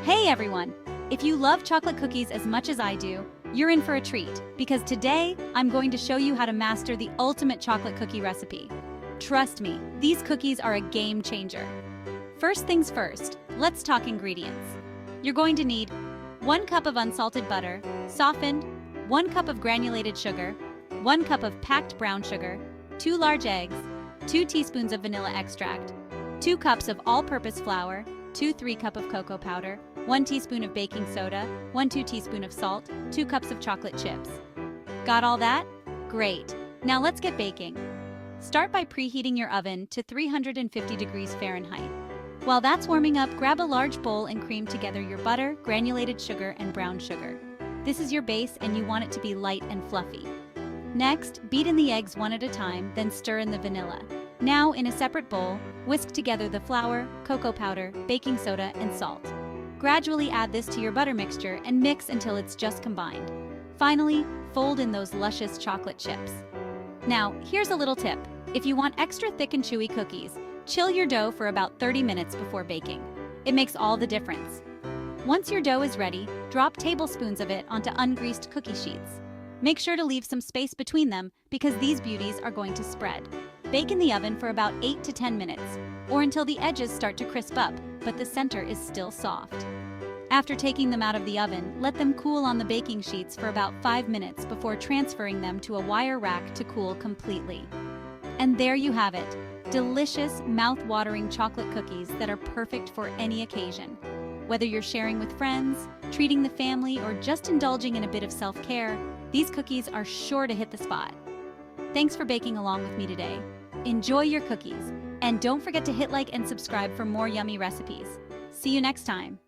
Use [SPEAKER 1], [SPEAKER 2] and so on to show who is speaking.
[SPEAKER 1] Hey everyone! If you love chocolate cookies as much as I do, you're in for a treat, because today I'm going to show you how to master the ultimate chocolate cookie recipe. Trust me, these cookies are a game changer. First things first, let's talk ingredients. You're going to need 1 cup of unsalted butter, softened, 1 cup of granulated sugar, 1 cup of packed brown sugar, 2 large eggs, 2 teaspoons of vanilla extract, 2 cups of all-purpose flour, 2 cup of cocoa powder, 1 teaspoon of baking soda, 2 teaspoon of salt, 2 cups of chocolate chips. Got all that? Great! Now let's get baking. Start by preheating your oven to 350 degrees Fahrenheit. While that's warming up, grab a large bowl and cream together your butter, granulated sugar, and brown sugar. This is your base and you want it to be light and fluffy. Next, beat in the eggs one at a time, then stir in the vanilla. Now, in a separate bowl, whisk together the flour, cocoa powder, baking soda, and salt. Gradually add this to your butter mixture and mix until it's just combined. Finally, fold in those luscious chocolate chips. Now, here's a little tip. If you want extra thick and chewy cookies, chill your dough for about 30 minutes before baking. It makes all the difference. Once your dough is ready, drop tablespoons of it onto ungreased cookie sheets. Make sure to leave some space between them because these beauties are going to spread. Bake in the oven for about 8 to 10 minutes, or until the edges start to crisp up, but the center is still soft. After taking them out of the oven, let them cool on the baking sheets for about 5 minutes before transferring them to a wire rack to cool completely. And there you have it, delicious, mouth-watering chocolate cookies that are perfect for any occasion. Whether you're sharing with friends, treating the family, or just indulging in a bit of self-care, these cookies are sure to hit the spot. Thanks for baking along with me today. Enjoy your cookies, and don't forget to hit like and subscribe for more yummy recipes. See you next time.